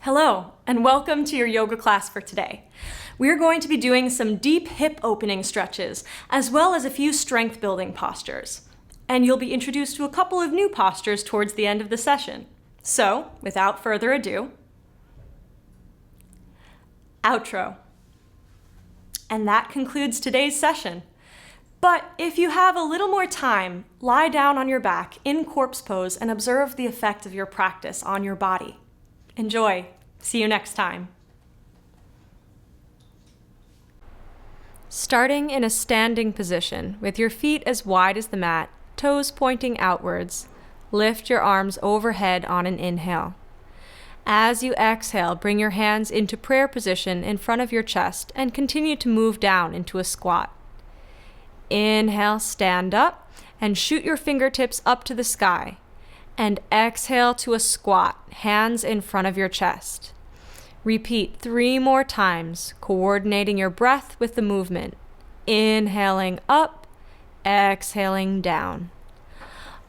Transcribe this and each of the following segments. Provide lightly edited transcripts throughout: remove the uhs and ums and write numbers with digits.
Hello, and welcome to your yoga class for today. We're going to be doing some deep hip opening stretches, as well as a few strength building postures. And you'll be introduced to a couple of new postures towards the end of the session. So, without further ado, outro. And that concludes today's session. But if you have a little more time, lie down on your back in corpse pose and observe the effect of your practice on your body. Enjoy. See you next time. Starting in a standing position with your feet as wide as the mat, toes pointing outwards, lift your arms overhead on an inhale. As you exhale, bring your hands into prayer position in front of your chest and continue to move down into a squat. Inhale, stand up and shoot your fingertips up to the sky. And exhale to a squat, hands in front of your chest. Repeat 3 more times, coordinating your breath with the movement. Inhaling up, exhaling down.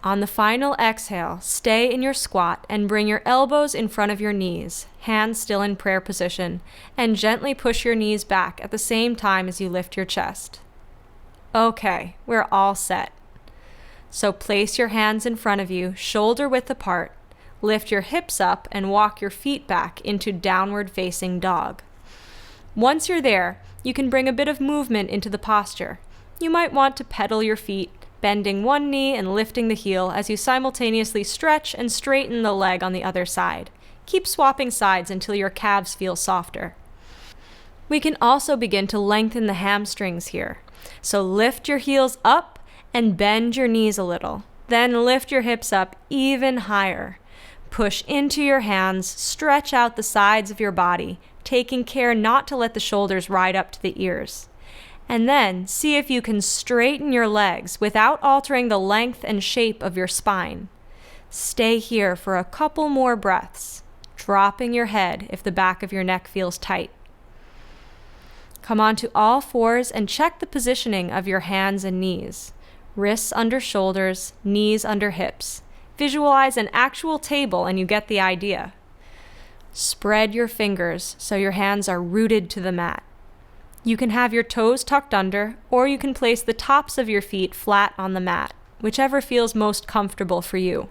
On the final exhale, stay in your squat and bring your elbows in front of your knees, hands still in prayer position, and gently push your knees back at the same time as you lift your chest. Okay, we're all set. So place your hands in front of you, shoulder width apart, lift your hips up and walk your feet back into downward facing dog. Once you're there, you can bring a bit of movement into the posture. You might want to pedal your feet, bending one knee and lifting the heel as you simultaneously stretch and straighten the leg on the other side. Keep swapping sides until your calves feel softer. We can also begin to lengthen the hamstrings here. So lift your heels up and bend your knees a little. Then lift your hips up even higher. Push into your hands, stretch out the sides of your body, taking care not to let the shoulders ride up to the ears. And then see if you can straighten your legs without altering the length and shape of your spine. Stay here for a couple more breaths, dropping your head if the back of your neck feels tight. Come onto all fours and check the positioning of your hands and knees. Wrists under shoulders, knees under hips. Visualize an actual table and you get the idea. Spread your fingers so your hands are rooted to the mat. You can have your toes tucked under, or you can place the tops of your feet flat on the mat, whichever feels most comfortable for you.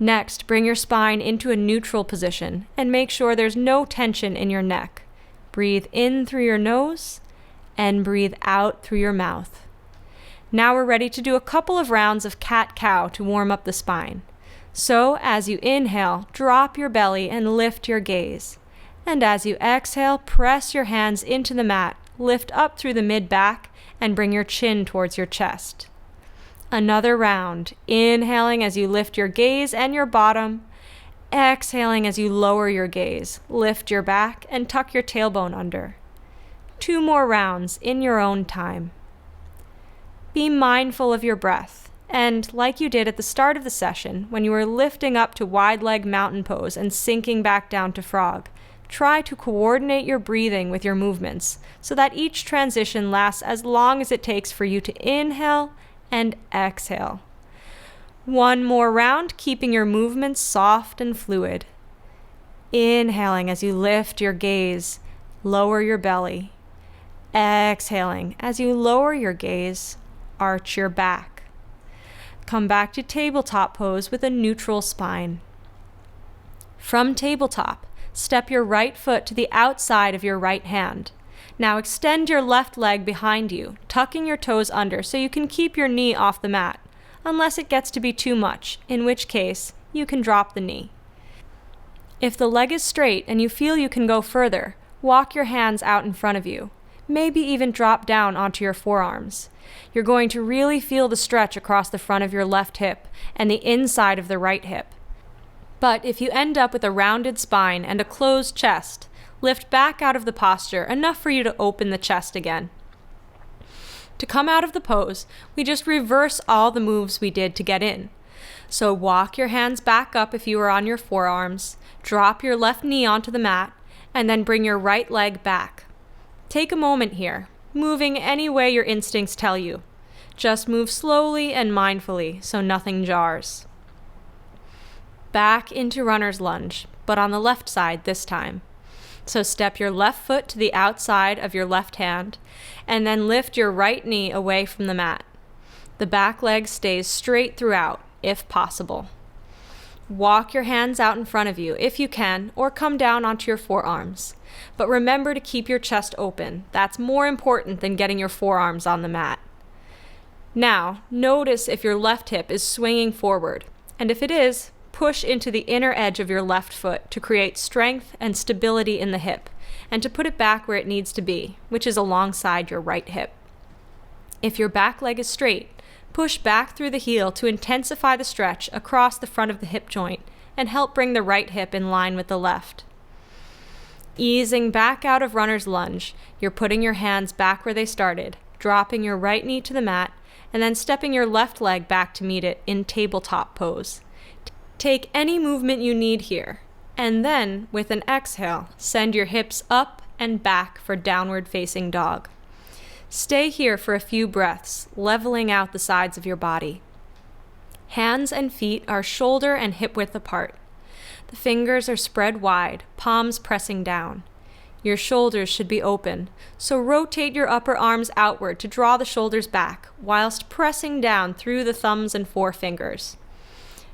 Next, bring your spine into a neutral position and make sure there's no tension in your neck. Breathe in through your nose and breathe out through your mouth. Now we're ready to do a couple of rounds of cat-cow to warm up the spine. So as you inhale, drop your belly and lift your gaze. And as you exhale, press your hands into the mat, lift up through the mid-back, and bring your chin towards your chest. Another round, inhaling as you lift your gaze and your bottom, exhaling as you lower your gaze, lift your back, and tuck your tailbone under. 2 more rounds in your own time. Be mindful of your breath, and like you did at the start of the session, when you were lifting up to wide leg mountain pose and sinking back down to frog, try to coordinate your breathing with your movements so that each transition lasts as long as it takes for you to inhale and exhale. 1 more round, keeping your movements soft and fluid. Inhaling as you lift your gaze, lower your belly. Exhaling as you lower your gaze, arch your back. Come back to tabletop pose with a neutral spine. From tabletop, step your right foot to the outside of your right hand. Now extend your left leg behind you, tucking your toes under so you can keep your knee off the mat, unless it gets to be too much, in which case you can drop the knee. If the leg is straight and you feel you can go further, walk your hands out in front of you. Maybe even drop down onto your forearms. You're going to really feel the stretch across the front of your left hip and the inside of the right hip. But if you end up with a rounded spine and a closed chest, lift back out of the posture enough for you to open the chest again. To come out of the pose, we just reverse all the moves we did to get in. So walk your hands back up if you are on your forearms, drop your left knee onto the mat, and then bring your right leg back. Take a moment here, moving any way your instincts tell you. Just move slowly and mindfully so nothing jars. Back into runner's lunge, but on the left side this time. So step your left foot to the outside of your left hand, and then lift your right knee away from the mat. The back leg stays straight throughout, if possible. Walk your hands out in front of you if you can, or come down onto your forearms. But remember to keep your chest open. That's more important than getting your forearms on the mat. Now, notice if your left hip is swinging forward, and if it is, push into the inner edge of your left foot to create strength and stability in the hip, and to put it back where it needs to be, which is alongside your right hip. If your back leg is straight, push back through the heel to intensify the stretch across the front of the hip joint and help bring the right hip in line with the left. Easing back out of runner's lunge, you're putting your hands back where they started, dropping your right knee to the mat, and then stepping your left leg back to meet it in tabletop pose. Take any movement you need here, and then, with an exhale, send your hips up and back for downward facing dog. Stay here for a few breaths, leveling out the sides of your body. Hands and feet are shoulder and hip width apart. The fingers are spread wide, palms pressing down. Your shoulders should be open, so rotate your upper arms outward to draw the shoulders back, whilst pressing down through the thumbs and forefingers.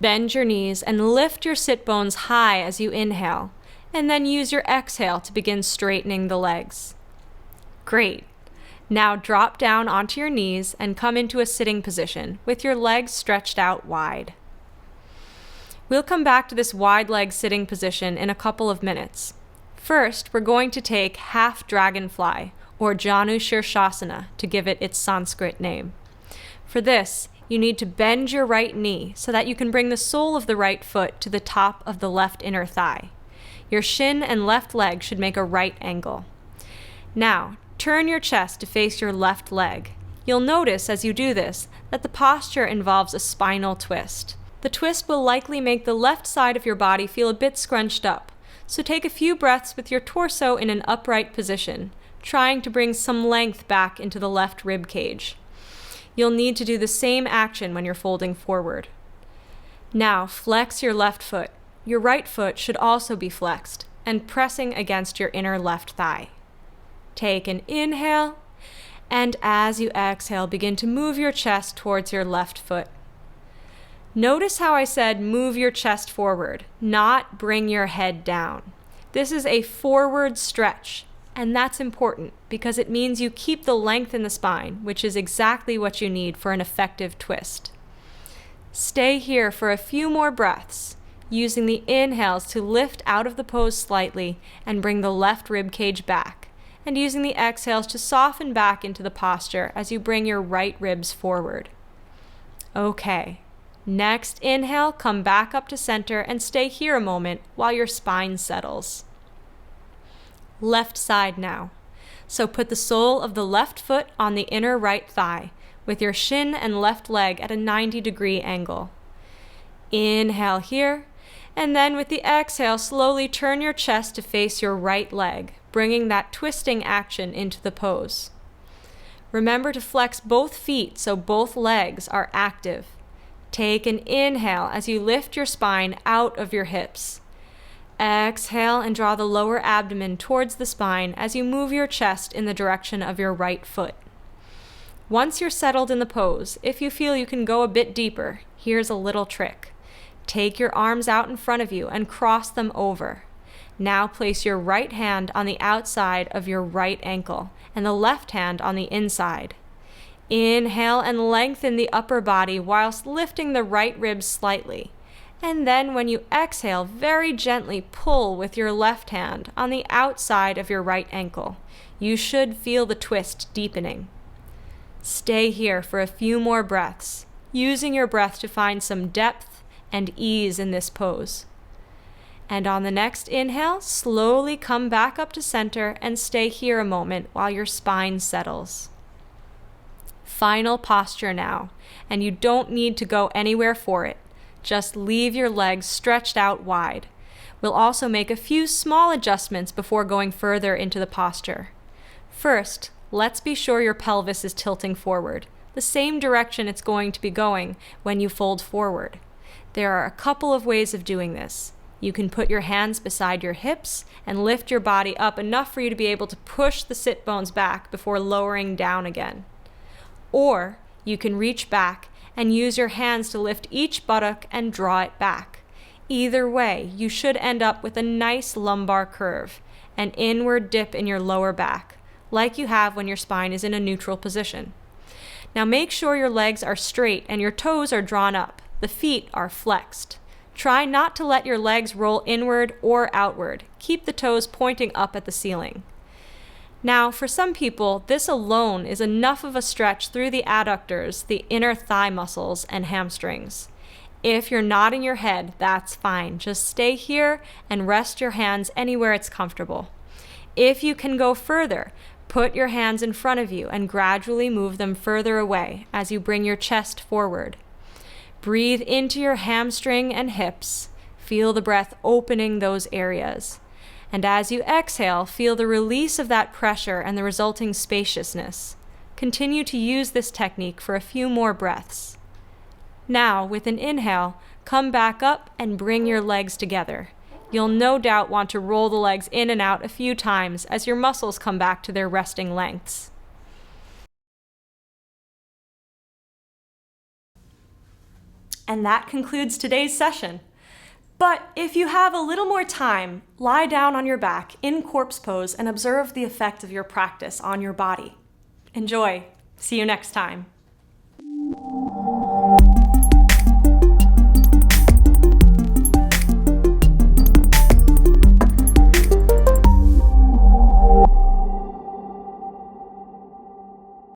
Bend your knees and lift your sit bones high as you inhale, and then use your exhale to begin straightening the legs. Great. Now drop down onto your knees and come into a sitting position with your legs stretched out wide. We'll come back to this wide leg sitting position in a couple of minutes. First, we're going to take half dragonfly, or Janu Shirshasana, to give it its Sanskrit name. For this, you need to bend your right knee so that you can bring the sole of the right foot to the top of the left inner thigh. Your shin and left leg should make a right angle. Now, turn your chest to face your left leg. You'll notice as you do this that the posture involves a spinal twist. The twist will likely make the left side of your body feel a bit scrunched up, so take a few breaths with your torso in an upright position, trying to bring some length back into the left rib cage. You'll need to do the same action when you're folding forward. Now, flex your left foot. Your right foot should also be flexed and pressing against your inner left thigh. Take an inhale, and as you exhale, begin to move your chest towards your left foot. Notice how I said move your chest forward, not bring your head down. This is a forward stretch, and that's important because it means you keep the length in the spine, which is exactly what you need for an effective twist. Stay here for a few more breaths, using the inhales to lift out of the pose slightly and bring the left rib cage back, and using the exhales to soften back into the posture as you bring your right ribs forward. Okay. Next inhale, come back up to center and stay here a moment while your spine settles. Left side now. So put the sole of the left foot on the inner right thigh with your shin and left leg at a 90-degree angle. Inhale here, and then with the exhale, slowly turn your chest to face your right leg, bringing that twisting action into the pose. Remember to flex both feet so both legs are active. Take an inhale as you lift your spine out of your hips. Exhale and draw the lower abdomen towards the spine as you move your chest in the direction of your right foot. Once you're settled in the pose, if you feel you can go a bit deeper, here's a little trick. Take your arms out in front of you and cross them over. Now place your right hand on the outside of your right ankle and the left hand on the inside. Inhale and lengthen the upper body whilst lifting the right ribs slightly. And then when you exhale, very gently pull with your left hand on the outside of your right ankle. You should feel the twist deepening. Stay here for a few more breaths, using your breath to find some depth and ease in this pose. And on the next inhale, slowly come back up to center and stay here a moment while your spine settles. Final posture now, and you don't need to go anywhere for it. Just leave your legs stretched out wide. We'll also make a few small adjustments before going further into the posture. First, let's be sure your pelvis is tilting forward, the same direction it's going to be going when you fold forward. There are a couple of ways of doing this. You can put your hands beside your hips and lift your body up enough for you to be able to push the sit bones back before lowering down again. Or you can reach back and use your hands to lift each buttock and draw it back. Either way, you should end up with a nice lumbar curve, an inward dip in your lower back, like you have when your spine is in a neutral position. Now make sure your legs are straight and your toes are drawn up. The feet are flexed. Try not to let your legs roll inward or outward. Keep the toes pointing up at the ceiling. Now, for some people, this alone is enough of a stretch through the adductors, the inner thigh muscles, and hamstrings. If you're nodding your head, that's fine. Just stay here and rest your hands anywhere it's comfortable. If you can go further, put your hands in front of you and gradually move them further away as you bring your chest forward. Breathe into your hamstring and hips. Feel the breath opening those areas. And as you exhale, feel the release of that pressure and the resulting spaciousness. Continue to use this technique for a few more breaths. Now, with an inhale, come back up and bring your legs together. You'll no doubt want to roll the legs in and out a few times as your muscles come back to their resting lengths. And that concludes today's session. But if you have a little more time, lie down on your back in corpse pose and observe the effect of your practice on your body. Enjoy. See you next time.